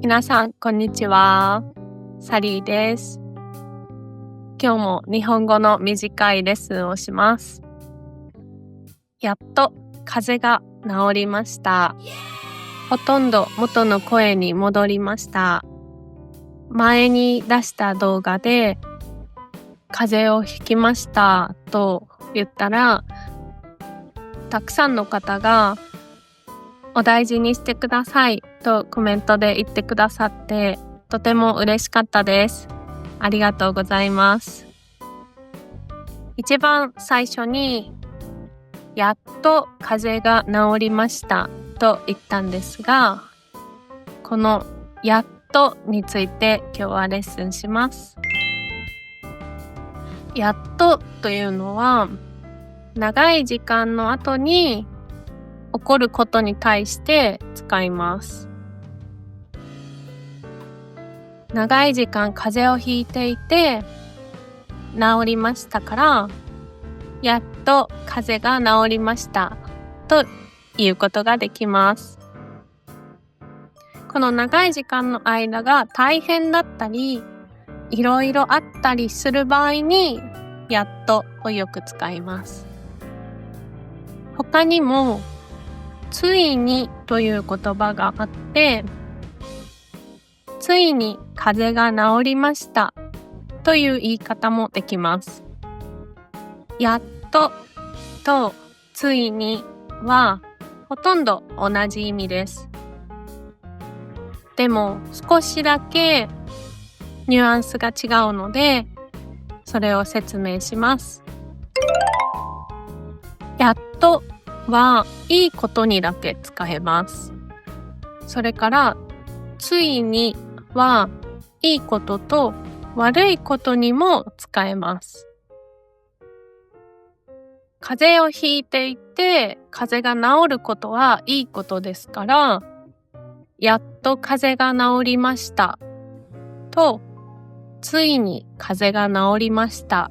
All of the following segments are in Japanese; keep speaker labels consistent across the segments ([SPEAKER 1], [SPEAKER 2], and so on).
[SPEAKER 1] 皆さん、こんにちは。サリーです。今日も日本語の短いレッスンをします。やっと風邪が治りました。ほとんど元の声に戻りました。前に出した動画で風邪をひきましたと言ったら、たくさんの方がお大事にしてくださいとコメントで言ってくださってとても嬉しかったです。ありがとうございます。一番最初にやっと風邪が治りましたと言ったんですが、このやっとについて今日はレッスンします。やっとというのは長い時間の後に起こることに対して使います。長い時間風邪をひいていて治りましたから、やっと風邪が治りましたということができます。この長い時間の間が大変だったり、いろいろあったりする場合に、やっとをよく使います。他にも、ついにという言葉があって、ついに風邪が治りましたという言い方もできます。やっととついにはほとんど同じ意味です。でも少しだけニュアンスが違うので、それを説明します。やっとはいいことにだけ使えます。それからついにはいいことと悪いことにも使えます。風邪をひいていて風邪が治ることはいいことですから、やっと風邪が治りましたとついに風邪が治りました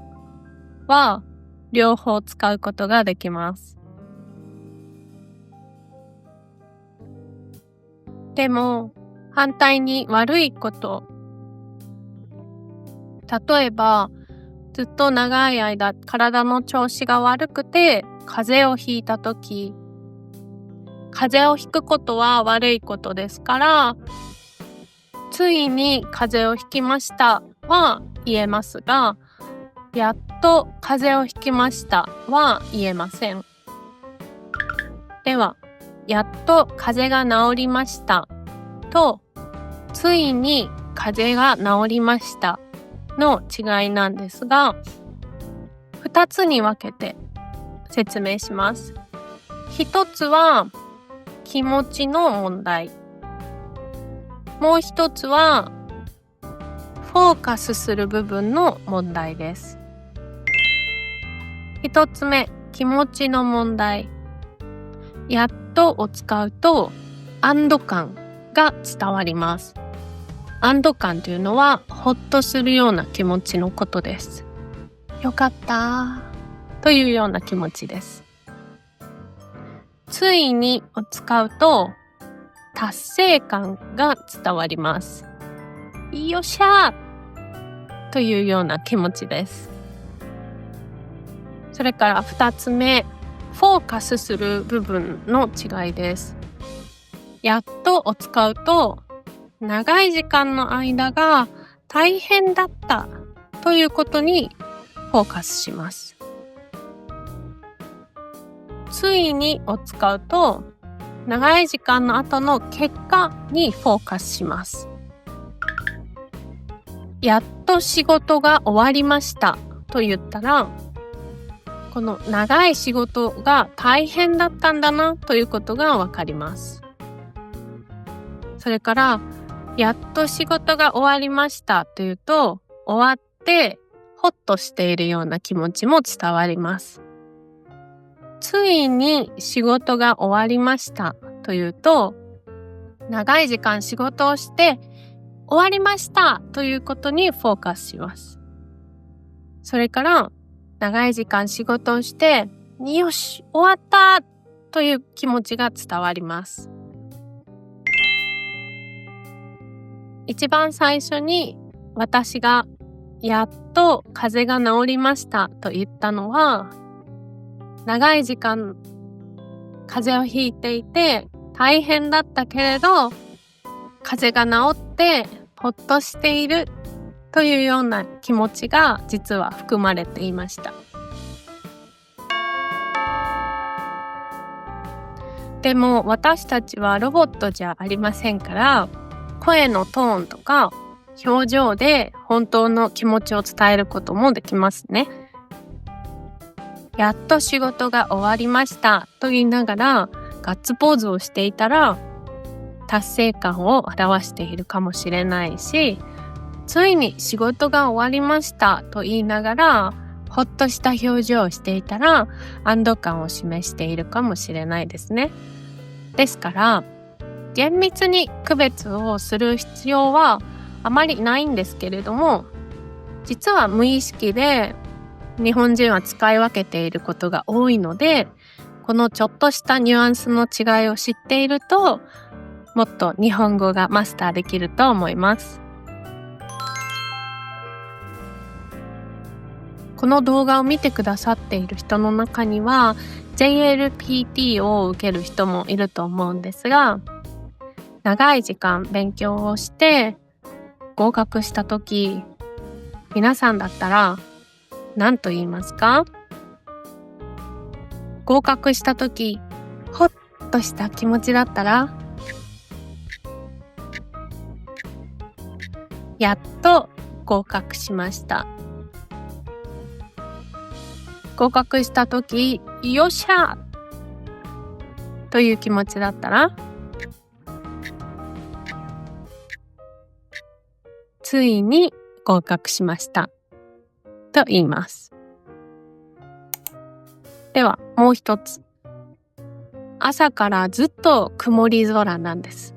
[SPEAKER 1] は両方使うことができます。でも反対に悪いこと、例えばずっと長い間体の調子が悪くて風邪をひいたとき、風邪をひくことは悪いことですから、ついに風邪をひきましたは言えますが、やっと風邪をひきましたは言えません。では、やっと風邪が治りましたと、ついに風邪が治りましたの違いなんですが、2つに分けて説明します。1つは気持ちの問題。もう1つはフォーカスする部分の問題です。1つ目、気持ちの問題。やっとを使うと安堵感が伝わります。安堵感というのはほっとするような気持ちのことです。よかったというような気持ちです。ついにを使うと達成感が伝わります。よっしゃーというような気持ちです。それから2つ目、フォーカスする部分の違いです。やっとを使うと長い時間の間が大変だったということにフォーカスします。ついにを使うと長い時間の後の結果にフォーカスします。やっと仕事が終わりましたと言ったら、この長い仕事が大変だったんだなということがわかります。それからやっと仕事が終わりましたというと、終わってホッとしているような気持ちも伝わります。ついに仕事が終わりましたというと、長い時間仕事をして終わりましたということにフォーカスします。それから長い時間仕事をしてよし終わったという気持ちが伝わります。一番最初に私がやっと風邪が治りましたと言ったのは、長い時間風邪をひいていて大変だったけれど、風邪が治ってほっとしているというような気持ちが実は含まれていました。でも私たちはロボットじゃありませんから、声のトーンとか表情で本当の気持ちを伝えることもできますね。やっと仕事が終わりましたと言いながらガッツポーズをしていたら達成感を表しているかもしれないし、ついに仕事が終わりましたと言いながらほっとした表情をしていたら安堵感を示しているかもしれないですね。ですから厳密に区別をする必要はあまりないんですけれども、実は無意識で日本人は使い分けていることが多いので、このちょっとしたニュアンスの違いを知っているともっと日本語がマスターできると思います。この動画を見てくださっている人の中には JLPT を受ける人もいると思うんですが、長い時間勉強をして合格したとき、皆さんだったら何と言いますか？合格したとき、ほっとした気持ちだったら、やっと合格しました。合格したとき、よっしゃという気持ちだったら、ついに合格しましたと言います。ではもう一つ。朝からずっと曇り空なんです。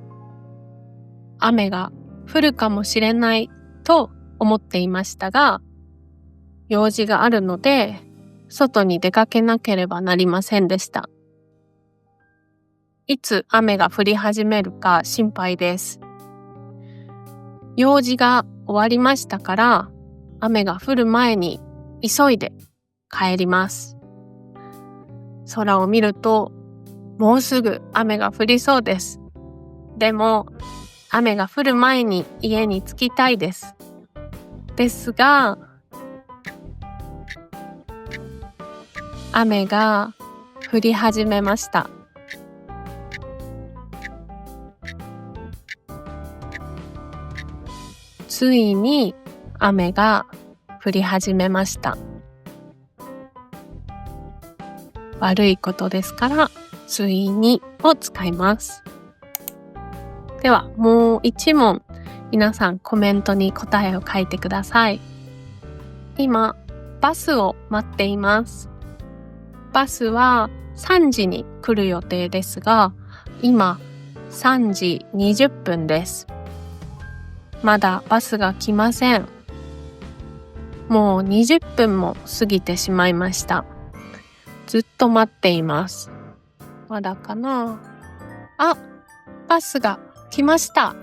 [SPEAKER 1] 雨が降るかもしれないと思っていましたが、用事があるので外に出かけなければなりませんでした。いつ雨が降り始めるか心配です。用事が終わりましたから、雨が降る前に急いで帰ります。空を見ると、もうすぐ雨が降りそうです。でも、雨が降る前に家に着きたいです。ですが、雨が降り始めました。ついに雨が降り始めました。悪いことですから、ついにを使います。では、もう一問、皆さんコメントに答えを書いてください。今、バスを待っています。バスは3時に来る予定ですが、今3時20分です。まだバスが来ません。もう20分も過ぎてしまいました。ずっと待っています。まだかな？あ、バスが来ました。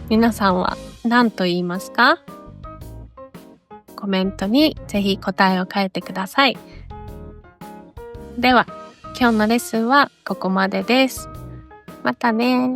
[SPEAKER 1] 皆さんは何と言いますか？コメントにぜひ答えを書いてください。では、今日のレッスンはここまでです。またね。